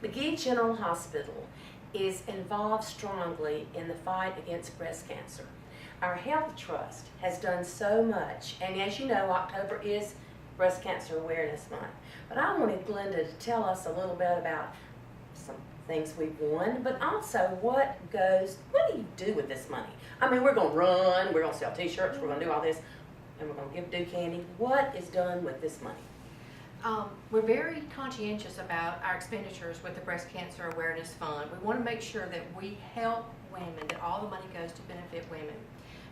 McGee General Hospital is involved strongly in the fight against breast cancer. Our health trust has done so much, and as you know, October is Breast Cancer Awareness Month. But I wanted Glenda to tell us a little bit about some things we've won, but also what do you do with this money? I mean, we're going to run, we're going to sell t-shirts, we're going to do all this, and we're going to do candy. What is done with this money? We're very conscientious about our expenditures with the Breast Cancer Awareness Fund. We want to make sure that we help women, that all the money goes to benefit women.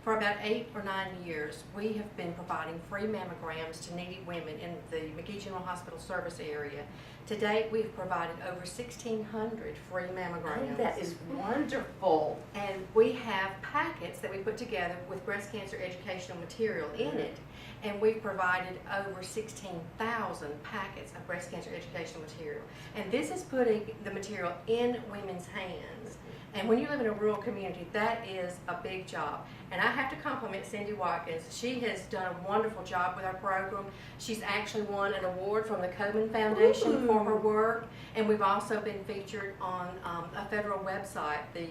For about 8 or 9 years, we have been providing free mammograms to needy women in the McGee General Hospital service area. To date, we've provided over 1,600 free mammograms. Oh, that is wonderful. And we have packets that we put together with breast cancer educational material in it. And we've provided over 16,000 packets of breast cancer educational material. And this is putting the material in women's hands. And when you live in a rural community, that is a big job. And I have to compliment Cindy Watkins. She has done a wonderful job with our program. She's actually won an award from the Komen Foundation for her work. And we've also been featured on a federal website, the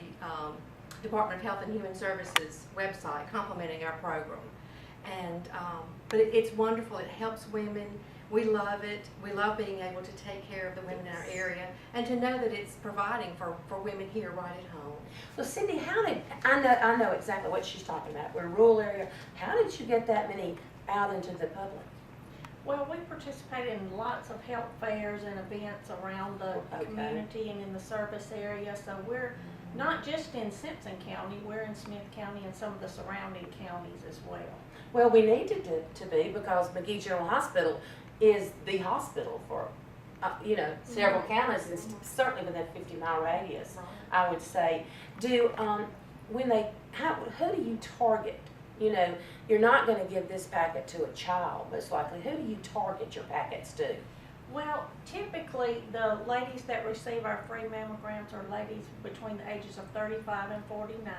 Department of Health and Human Services website, complimenting our program. And but it's wonderful. It helps women. We love it. We love being able to take care of the women in our area and to know that it's providing for women here right at home. Well, Cindy, I know exactly what she's talking about. We're a rural area. How did you get that many out into the public? Well, we participate in lots of health fairs and events around the community and in the service area. So we're not just in Simpson County, we're in Smith County and some of the surrounding counties as well. Well, we need to be, because McGee General Hospital is the hospital for several counties, and certainly within a 50-mile radius, I would say. Who do you target? You're not going to give this packet to a child, most likely. Who do you target your packets to? Well, typically the ladies that receive our free mammograms are ladies between the ages of 35 and 49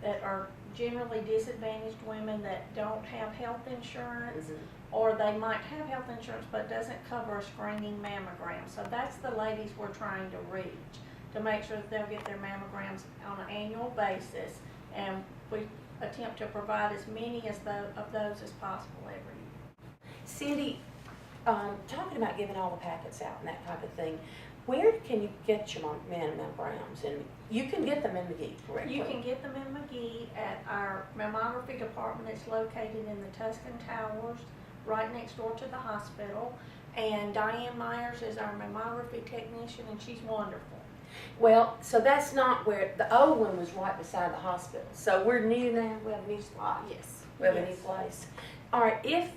that are generally disadvantaged women that don't have health insurance, or they might have health insurance but doesn't cover a screening mammogram. So that's the ladies we're trying to reach, to make sure that they'll get their mammograms on an annual basis, and we attempt to provide as many of those as possible every year. Cindy, talking about giving all the packets out and that type of thing, where can you get your mammograms? And you can get them in McGee, correct? You can get them in McGee at our mammography department. It's located in the Tuscan Towers, right next door to the hospital. And Diane Myers is our mammography technician, and she's wonderful. Well, so that's not where, the old one was right beside the hospital. So we're new now, we have a new spot. Yes. We have a new place. All right, if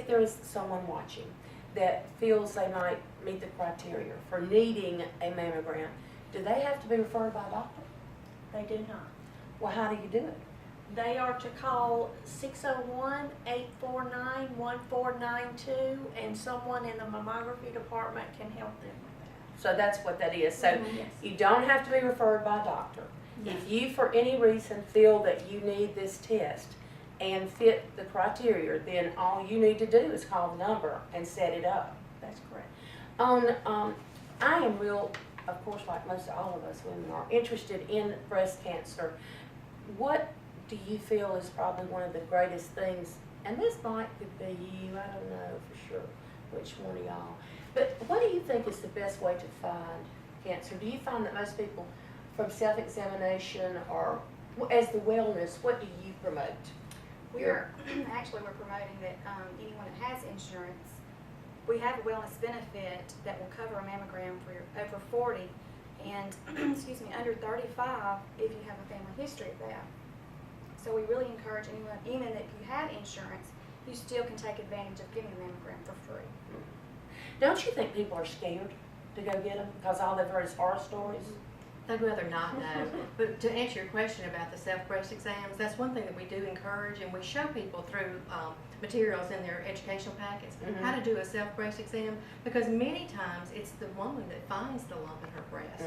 there is someone watching that feels they might meet the criteria for needing a mammogram, do they have to be referred by a doctor? They do not. Well, how do you do it? They are to call 601-849-1492, and someone in the mammography department can help them with that. So that's what that is. So Yes. you don't have to be referred by a doctor. No. If you, for any reason, feel that you need this test and fit the criteria, then all you need to do is call the number and set it up. That's correct. I am real, of course, like most all of us women are, interested in breast cancer. What do you feel is probably one of the greatest things, and this might could be you, I don't know for sure which one of y'all, but what do you think is the best way to find cancer? Do you find that most people, from self-examination or as the wellness, what do you promote? We're promoting that anyone that has insurance, we have a wellness benefit that will cover a mammogram for over 40 and under 35 if you have a family history of that. So we really encourage anyone, even if you have insurance, you still can take advantage of getting a mammogram for free. Don't you think people are scared to go get them because all they've heard is horror stories? They'd rather not know. But to answer your question about the self-breast exams, that's one thing that we do encourage, and we show people through materials in their educational packets how to do a self-breast exam, because many times it's the woman that finds the lump in her breast.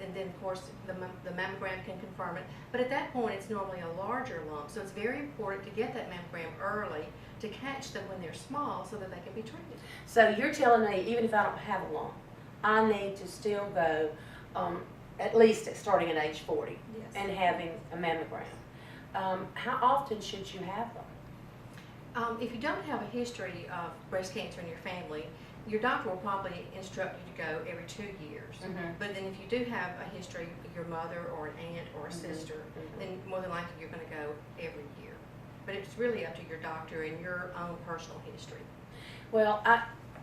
And then of course the mammogram can confirm it, but at that point it's normally a larger lump, so it's very important to get that mammogram early to catch them when they're small so that they can be treated. So you're telling me even if I don't have a lump, I need to still go, at least starting at age 40 Yes. and having a mammogram. How often should you have them? If you don't have a history of breast cancer in your family, your doctor will probably instruct you to go every 2 years. Mhm. But then if you do have a history with your mother or an aunt or a sister, then more than likely you're going to go every year. But it's really up to your doctor and your own personal history. Well,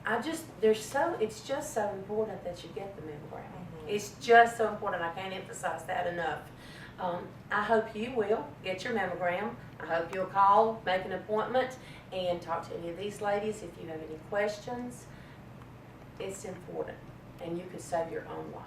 it's just so important that you get the mammogram. Mhm. It's just so important. I can't emphasize that enough. I hope you will get your mammogram. I hope you'll call, make an appointment, and talk to any of these ladies if you have any questions. It's important, and you could save your own life.